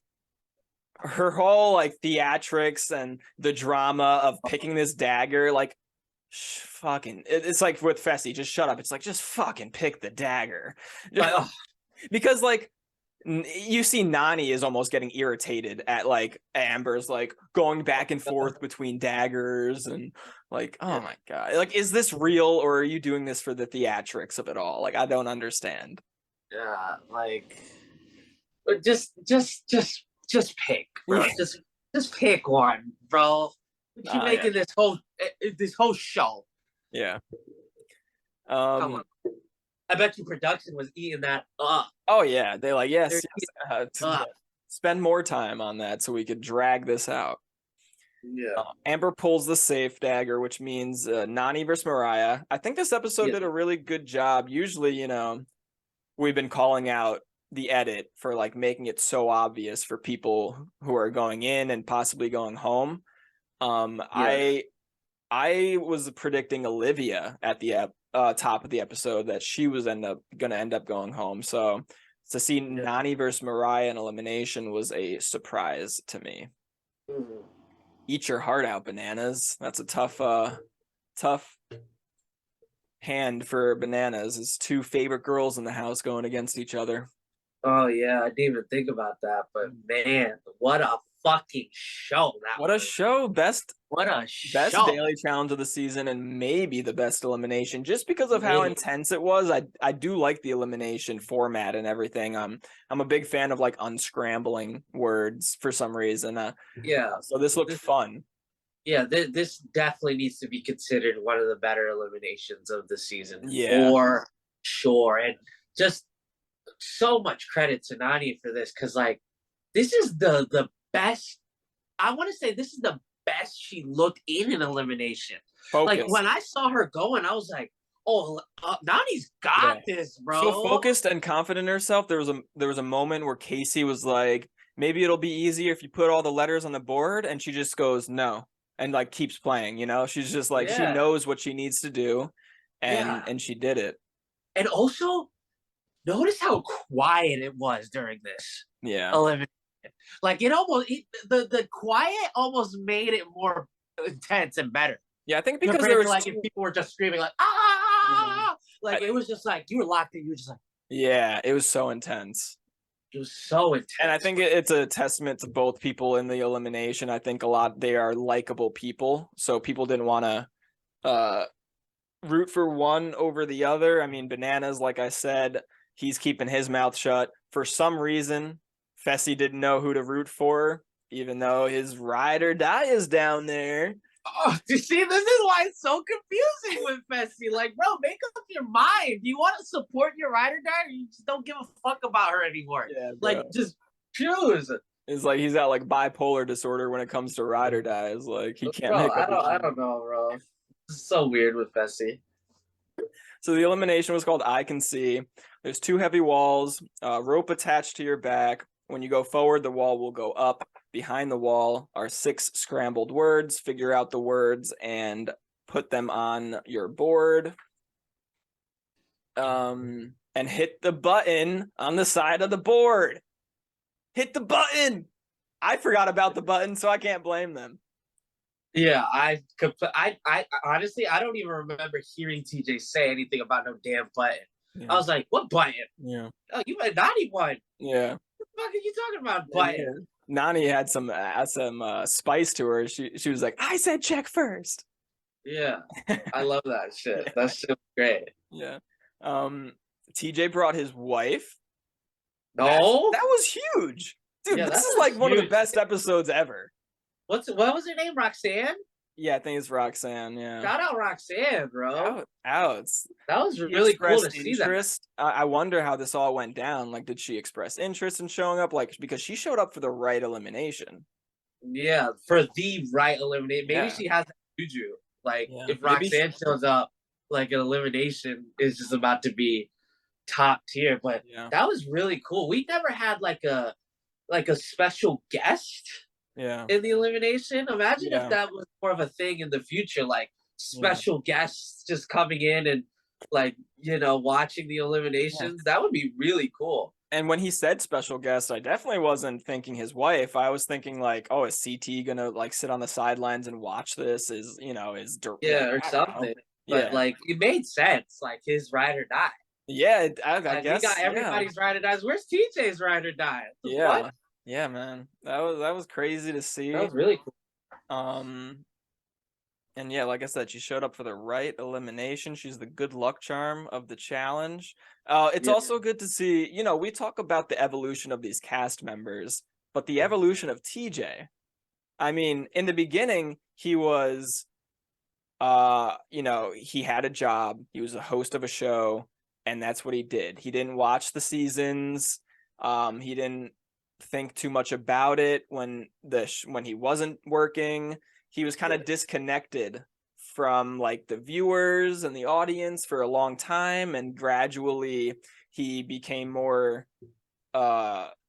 Her whole like theatrics and the drama of picking this dagger, like fucking, it's like with Fessy, just shut up. It's like, just fucking pick the dagger. Because like you see Nani is almost getting irritated at like Amber's like going back and forth between daggers, and like, oh my god, like, is this real or are you doing this for the theatrics of it all? Like, I don't understand. Yeah, like, just pick, bro. just pick one, bro. What you making this whole show? Yeah. Come on. I bet you production was eating that up. Oh yeah, they like, yes, spend more time on that so we could drag this out. Yeah. Amber pulls the safe dagger, which means Nani versus Mariah. I think this episode did a really good job. Usually, we've been calling out the edit for like making it so obvious for people who are going in and possibly going home. I I was predicting Olivia at the top of the episode that she was gonna end up going home. So to see Nani versus Mariah in elimination was a surprise to me. Mhm. Eat your heart out, Bananas. That's a tough hand for Bananas. His two favorite girls in the house going against each other. Oh yeah, I didn't even think about that, but man, what a fucking show that What a was! show! What a Best show! daily challenge of the season, and maybe the best elimination, just because of how Maybe. intense it was. I do like the elimination format and everything. I'm a big fan of like unscrambling words for some reason. Yeah, So this looked fun. yeah. This definitely needs to be considered one of the better eliminations of the season Yeah. for sure, and just so much credit to Nani for this because like this is the best. I want to say this is the best she looked in an elimination. Like Focused. when I saw her going, I was like, "Oh, Nani's got this, So bro." focused and confident in herself. There was a moment where Casey was like, maybe it'll be easier if you put all the letters on the board, and she just goes no and like keeps playing. She's just like she Yeah, knows what she needs to do, and yeah. and she did it. And also, notice how quiet it was during this Yeah. elimination. Like the quiet almost made it more intense and better Yeah, I think because there compared to was like if two. people were just screaming like Mhm. like I, it was just like you were locked in. You were just like yeah, it was so intense. it was so And I intense. think it's a testament to both people in the elimination. I think a lot they are likable people, so people didn't want to uh root for one over the other. I mean, Bananas, like I said, he's keeping his mouth shut. For some reason, Fessy didn't know who to root for, even though his ride or die is down there. Oh, you see, this is why it's so confusing with Fessy. Like, bro, make up your mind. Do you want to support your ride or die, or you just don't give a fuck about her anymore? Yeah, Like, bro. just choose. It's like he's got like bipolar disorder when it comes to ride or die. It's like he can't Bro, make up his I mind. don't know, bro. It's so weird with Fessy. So the elimination was called I Can See. There's two heavy walls, rope attached to your back. When you go forward, the wall will go up. Behind the wall are 6 scrambled words. Figure out the words and put them on your board. And hit the button on the side of the board. Hit the button. I forgot about the button, so I can't blame them. Yeah, I honestly, I don't even remember hearing TJ say anything about no damn button. Yeah. I was like, what button? Yeah. Oh, you a naughty one. Yeah. What the fuck are you talking about, button? Yeah. Nani had some spice to her. She was like, I said check first. Yeah, I love that shit. Yeah. That's so great. Yeah. TJ brought his wife. No, That was huge. Dude, yeah, this that is was like one of the huge. best episodes ever. What was her name? Roxanne? Yeah, I think it's Roxanne. Yeah. Shout out Roxanne, bro. Outs. That was She really cool to expressed see that. interest. I wonder how this all went down. Like, did she express interest in showing up? Like, because she showed up for the right elimination. Yeah, for the right eliminate. Maybe Yeah. she has juju. Like Yeah. if Roxanne shows up, like an elimination is just about to be top tier. But Yeah. that was really cool. We never had like a special guest Yeah. in the elimination. Imagine Yeah. if that was more of a thing in the future, like special guests just coming in and like watching the eliminations. That would be really cool. And when he said special guest, I definitely wasn't thinking his wife. I was thinking like, oh, is CT gonna like sit on the sidelines and watch this? Is Yeah, or I don't know. something. But Yeah. like it made sense, like his ride or die. Yeah, I Like we guess. got everybody's ride or dies. Where's TJ's ride or die? The Yeah. fuck? Yeah, man. That was crazy to see. That was really cool. And yeah, like I said, she showed up for the right elimination. She's the good luck charm of the challenge. It's Yeah. also good to see, we talk about the evolution of these cast members, but the evolution of TJ. I mean, in the beginning, he was he had a job. He was a host of a show, and that's what he did. He didn't watch the seasons. He didn't think too much about it when he wasn't working. He was kind of disconnected from like the viewers and the audience for a long time, and gradually he became more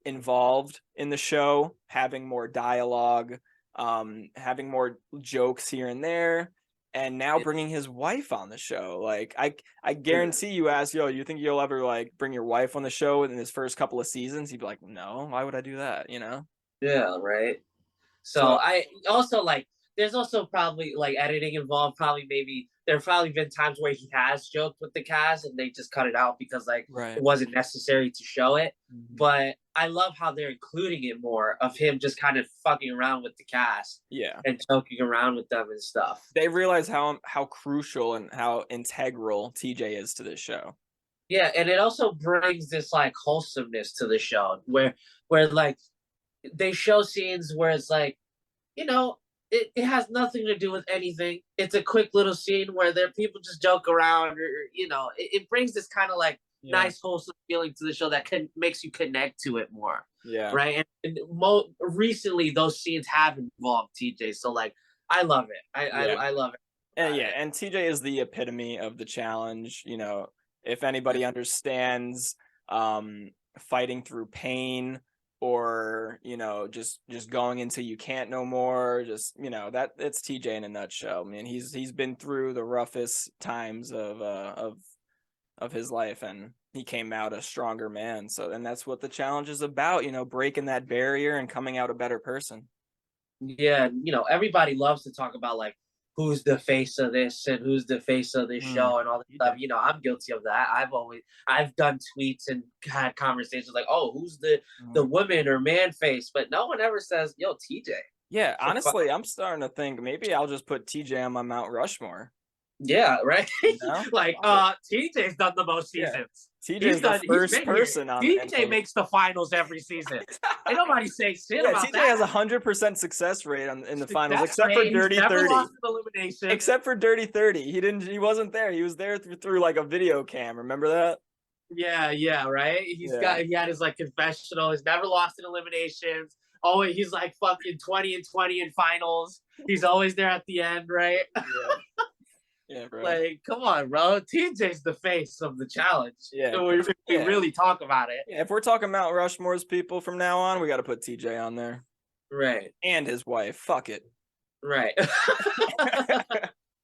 involved in the show, having more dialogue, having more jokes here and there. and now bringing his wife on the show. Like I guarantee you ask, yo, you think you'll ever like bring your wife on the show in his first couple of seasons? He'd be like, no, why would I do that? You know? Yeah, right. So So I also like there's also probably like editing involved. Probably maybe there have probably been times where he has joked with the cast and they just cut it out because like right. it wasn't necessary to show it. Mhm. But I love how they're including it more of him just kind of fucking around with the cast Yeah. and joking around with them and stuff. They realize how crucial and how integral TJ is to this show. Yeah, and it also brings this like wholesomeness to the show where like they show scenes where it's like, you know, it has nothing to do with anything. It's a quick little scene where there people just joke around, or you know, it brings this kind of like nice wholesome feeling to the show that makes you connect to it more. Yeah. Right. And recently those scenes have involved TJ. So like I love it. I love it. And yeah, and TJ is the epitome of the challenge. You know, if anybody understands fighting through pain, or you know, just going until you can't no more, just you know, that it's TJ in a nutshell. I mean, he's been through the roughest times of his life, and he came out a stronger man. So, and that's what the challenge is about, you know, breaking that barrier and coming out a better person. Yeah, you know, everybody loves to talk about like who's the face of this and who's the face of this show and all this stuff. You know, I'm guilty of that. I've done tweets and had conversations like, oh, who's the woman or man face, but no one ever says, yo, TJ. Yeah, honestly, I'm starting to think maybe I'll just put TJ on my Mount Rushmore. Yeah, right. You know? Like TJ's done the most seasons. TJ's the first person on TJ makes the finals every season. Ain't nobody say shit about TJ that. has 100% success rate in the finals, except for Dirty 30. Lost an elimination. Except for Dirty 30. He wasn't there. He was there through like a video cam. Remember that? Yeah, right. He had his like confessional. He's never lost in eliminations. Oh, he's like fucking 20-20 in finals. He's always there at the end, right? Yeah, bro. Like, come on, bro. TJ's the face of the challenge. Yeah. If we really talk about it. Yeah, if we're talking Mount Rushmore's people from now on, we got to put TJ on there. Right. And his wife. Fuck it. Right.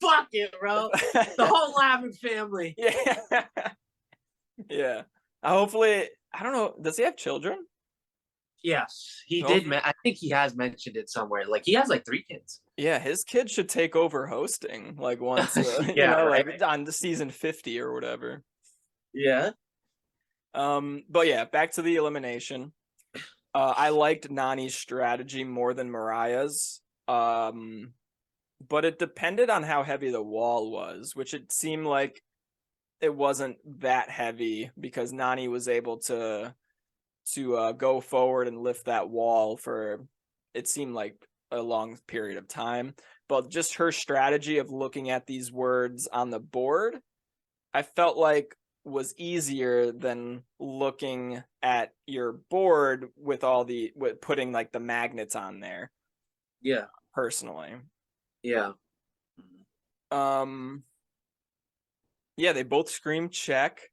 Fuck it, bro. The whole Lavin family. Yeah. Yeah. Hopefully, I don't know. Does he have children? Yes, he did. I think he has mentioned it somewhere. Like he has like 3 kids. Yeah, his kid should take over hosting like once, like on the season 50 or whatever. Yeah. But yeah, back to the elimination. I liked Nani's strategy more than Mariah's. But it depended on how heavy the wall was, which it seemed like it wasn't that heavy because Nani was able to go forward and lift that wall for, it seemed like, a long period of time. But just her strategy of looking at these words on the board, I felt like was easier than looking at your board with putting like the magnets on there. Yeah. Personally. Yeah. Yeah, they both scream check,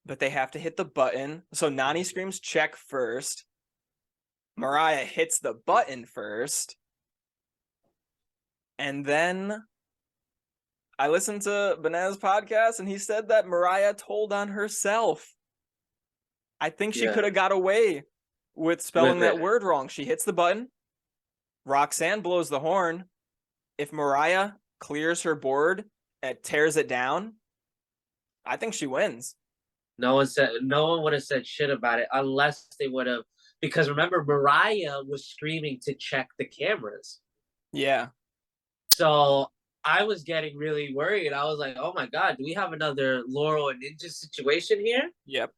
but they have to hit the button. So Nani screams check first. Mariah hits the button first. And then I listened to Benaz's podcast and he said that Mariah told on herself. I think she could have got away with spelling that word wrong. She hits the button. Roxanne blows the horn. If Mariah clears her board and tears it down, I think she wins. No one would have said shit about it unless they would have, because remember, Mariah was screaming to check the cameras. Yeah. So I was getting really worried. I was like, oh my God, do we have another Laurel and Ninja situation here? Yep.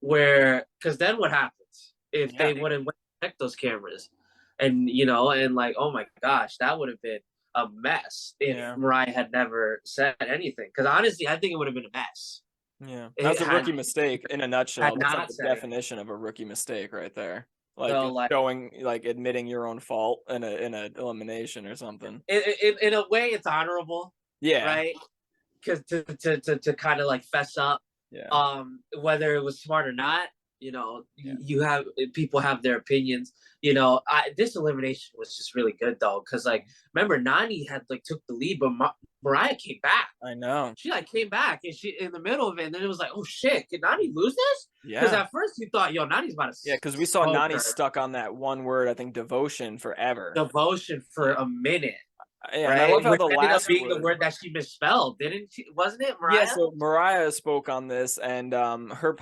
Because then what happens if they wouldn't check those cameras? And, and like, oh my gosh, that would have been a mess if Mariah had never said anything. Because honestly, I think it would have been a mess. Yeah, that's a rookie mistake in a nutshell. That's like the definition of a rookie mistake right there. Like showing, like admitting your own fault in a elimination or something. In a way, it's honorable. Yeah. Right. Because to kind of like fess up. Yeah. Whether it was smart or not, You know, Yeah. you have people have their opinions. You know, this elimination was just really good though, because like remember Nani had like took the lead, but Mariah came back. I know. She like came back and she in the middle of it, and then it was like, oh shit, can Nani lose this? Because Yeah. at first you thought, yo, Nani's about to Yeah, because we saw smoke Nani her. stuck on that one word, I think devotion forever. Devotion for a minute, Yeah, and I love right? how Which the ended up last being the word. word that she misspelled, didn't she? Wasn't it, Yeah, Mariah? so Mariah spoke on this, and her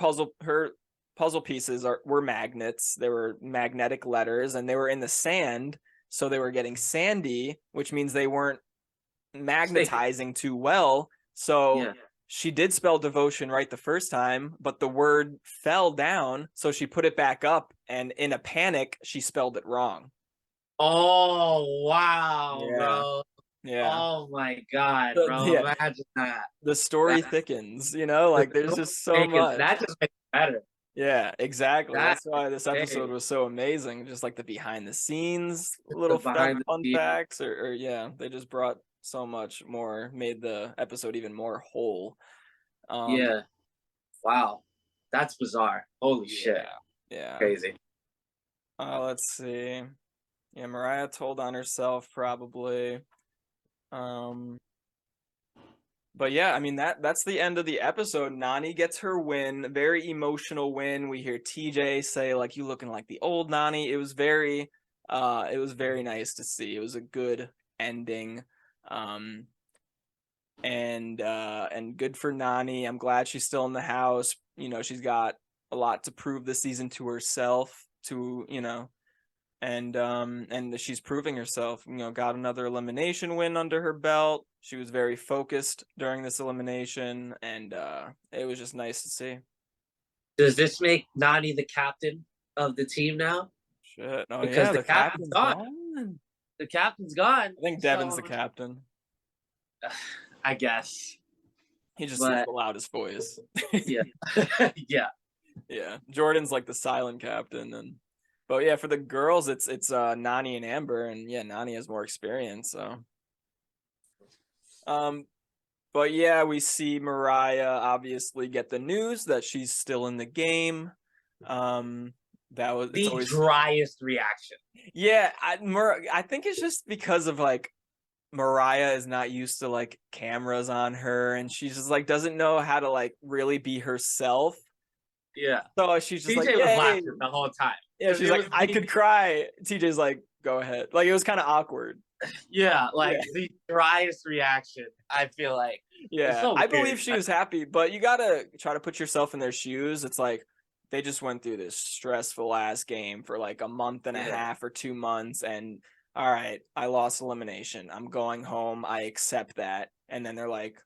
puzzle pieces were magnets. They were magnetic letters, and they were in the sand, so they were getting sandy, which means they weren't magnetizing too well. So Yeah. she did spell devotion right the first time, but the word fell down, so she put it back up, and in a panic, she spelled it wrong. Oh wow, Yeah, bro. yeah. Oh my god, bro. Yeah, Imagine that. the story That thickens, like there's just so because much. that just makes it better. Yeah, exactly. That That's why this episode hey, was so amazing. Just like the behind the scenes the little behind the fun scenes. facts, or yeah, they just brought so much more, made the episode even more whole. Yeah. Wow. That's bizarre. Holy shit. Yeah, yeah. Crazy. Let's see. Yeah, Mariah told on herself probably. Um, but yeah, I mean that's the end of the episode. Nani gets her win, very emotional win. We hear TJ say like, "You looking like the old Nani." It was very nice to see. It was a good ending. Um, and good for Nani. I'm glad she's still in the house. She's got a lot to prove this season to herself, and she's proving herself. Got another elimination win under her belt. She was very focused during this elimination, and it was just nice to see. Does this make Nani the captain of the team now? Shit. Oh Because yeah, the the captain's captain's gone. gone. The captain's gone. I think Devin's So the captain. I guess. He just has But the loudest voice. yeah. Yeah. Yeah, Jordan's like the silent captain, but yeah, for the girls, it's Nani and Amber, and yeah, Nani has more experience. So, um, but yeah, we see Mariah obviously get the news that she's still in the game. It's The always, driest reaction. yeah. I think it's just because of like Mariah is not used to like cameras on her, and she just like doesn't know how to like really be herself. Yeah. So she's just like, TJ was yay. laughing the whole time. Yeah, she's like, I could cry. TJ's like, go ahead. Like, it was kind of awkward. Yeah, like Yeah. the driest reaction, I feel like. It's Yeah, so I weird. believe she was happy, but you gotta try to put yourself in their shoes. It's like they just went through this stressful ass game for like a month and a half or 2 months, and all right, I lost elimination. I'm going home. I accept that. And then they're like,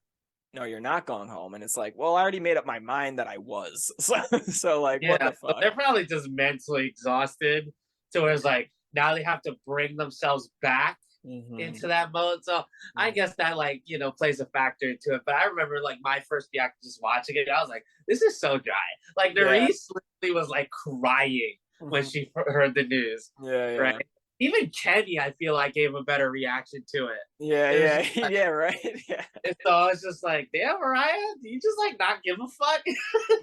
no, you're not going home. And it's like, well, I already made up my mind that I was. So like, what the So fuck? they're probably just mentally exhausted. So it's like now they have to bring themselves back into that mode. So I guess that like, plays a factor into it. But I remember like my first reaction just watching it, I was like, this is so dry. Like Nerese literally was like crying when she heard the news. Yeah, yeah. Right. Even Kenny, I feel like gave a better reaction to it. Yeah, It yeah, like, yeah, right. Yeah. so I was just like, damn, Mariah, do you just like not give a fuck?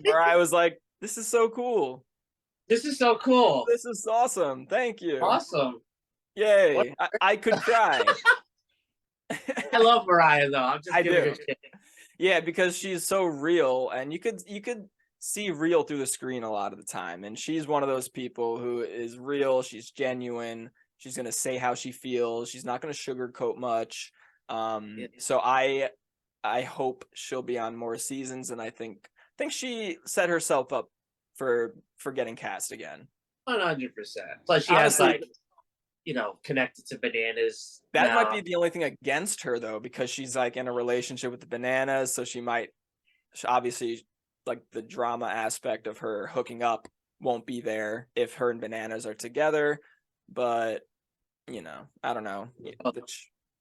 Mariah was like, this is so cool. This is so cool. This is awesome. Thank you. Awesome. Yay. I could cry. I love Mariah though. I'm just giving her shit. Yeah, because she's so real, and you could see real through the screen a lot of the time. And she's one of those people who is real, she's genuine, she's gonna say how she feels, she's not gonna sugarcoat much. So I hope she'll be on more seasons, and I think she set herself up for getting cast again. 100%. Plus she has like, connected to Bananas. That might be the only thing against her though, because she's like in a relationship with the Bananas, so she obviously like the drama aspect of her hooking up won't be there if her and Bananas are together. But I don't know.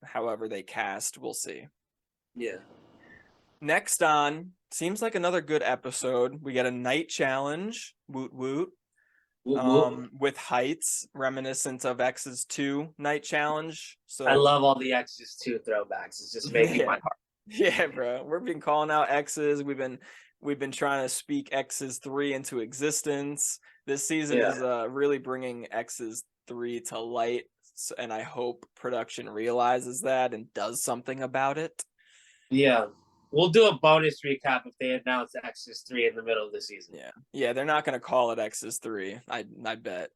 However they cast, we'll see. Yeah. Next on, seems like another good episode. We get a night challenge. Woot woot. With heights reminiscent of X's 2 night challenge. So I love all the X's 2 throwbacks. It's just making my heart Yeah, bro. We've been calling out X's. We've been trying to speak X's 3 into existence. This season Yeah. is really bringing X's 3 to light, and I hope production realizes that and does something about it. Yeah. We'll do a bonus recap if they announce X's 3 in the middle of the season. Yeah. Yeah, they're not gonna call it X's 3. I bet.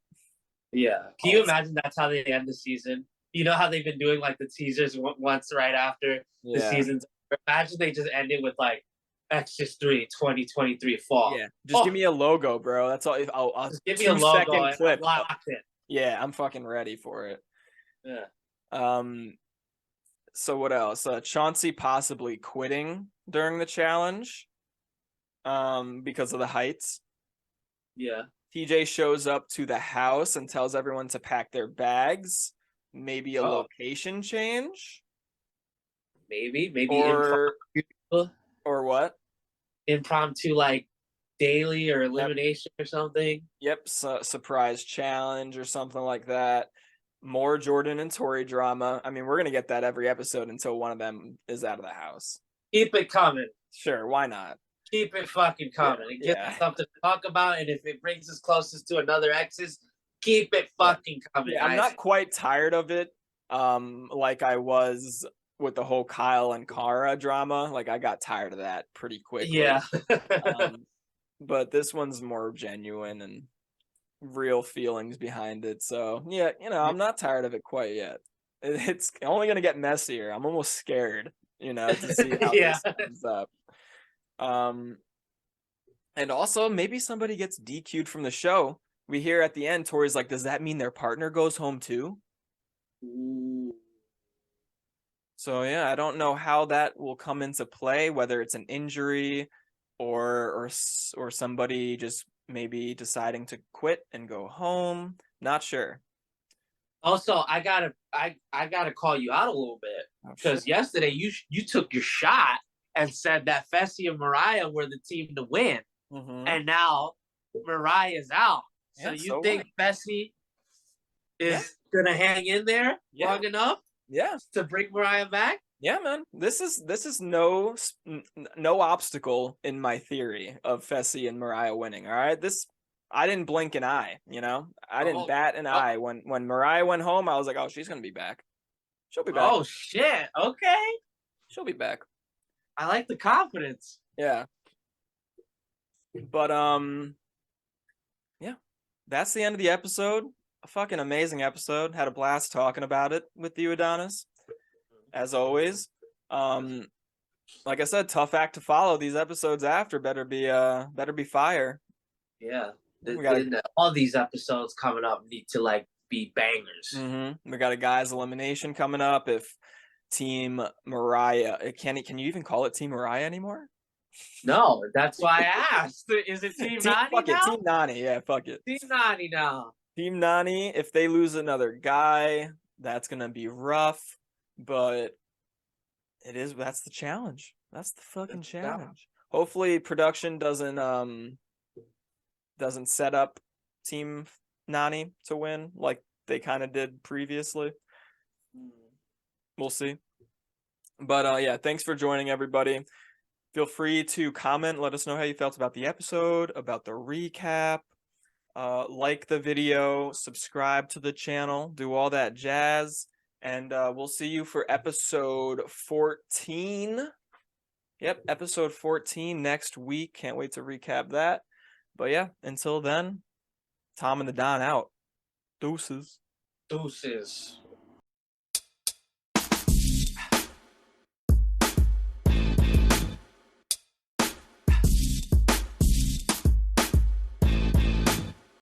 Yeah. Can you imagine that's how they end the season? You know how they've been doing like the teasers once right after the Yeah. season's over? Imagine they just end it with like X's 3 2023 fall. Yeah. Just give me a logo, bro. That's all. I'll Just give me a logo 2-second and I'm clip. locked in. Yeah, I'm fucking ready for it. Yeah. So what else? Chauncey possibly quitting during the challenge because of the heights. Yeah. TJ shows up to the house and tells everyone to pack their bags. Maybe a location change. Maybe Or impromptu, or what? impromptu like daily or Yep. elimination or something. Yep, surprise challenge or something like that. More Jordan and Tori drama. I mean, we're gonna get that every episode until one of them is out of the house. Keep it coming. Sure, why not? Keep it fucking coming. It gives us something to talk about, and if it brings us closest to another X's, keep it fucking coming. Yeah, I'm not quite tired of it. Like I was with the whole Kyle and Kara drama. Like I got tired of that pretty quickly. Yeah. But this one's more genuine and real feelings behind it. So yeah, I'm not tired of it quite yet. It's only gonna get messier. I'm almost scared, to see how this ends up. And also maybe somebody gets DQ'd from the show. We hear at the end, Tori's like, does that mean their partner goes home too? Ooh. So yeah, I don't know how that will come into play, whether it's an injury or somebody just maybe deciding to quit and go home. Not sure. Also, I gotta call you out a little bit because yesterday you took your shot and said that Fessy and Mariah were the team to win, and now Mariah's out. So you think Fessy is gonna hang in there long enough? Yeah, to bring Mariah back. Yeah, man. This is no obstacle in my theory of Fessy and Mariah winning. All right, I didn't blink an eye. I didn't bat an eye when Mariah went home. I was like, oh, she's gonna be back. She'll be back. Oh shit! Okay, she'll be back. I like the confidence. Yeah. But yeah, that's the end of the episode. A fucking amazing episode. Had a blast talking about it with you, Adonis. As always. Like I said, tough act to follow. These episodes after better be fire. Yeah. All these episodes coming up need to be bangers. We got a guys elimination coming up. If Team Mariah, can you even call it Team Mariah anymore? No, that's why I asked. Is it Team Nani fuck now? It, Team Nani, yeah, fuck it. Team Nani now. Team Nani, if they lose another guy, that's gonna be rough, but that's the challenge. That's the fucking challenge. Hopefully production doesn't set up Team Nani to win like they kind of did previously. We'll see. But yeah, thanks for joining, everybody. Feel free to comment, let us know how you felt about the episode, about the recap. Like the video, subscribe to the channel, do all that jazz, and we'll see you for episode 14. Yep, episode 14 next week. Can't wait to recap that. But yeah, until then, Tom and the Don out. Deuces. Deuces.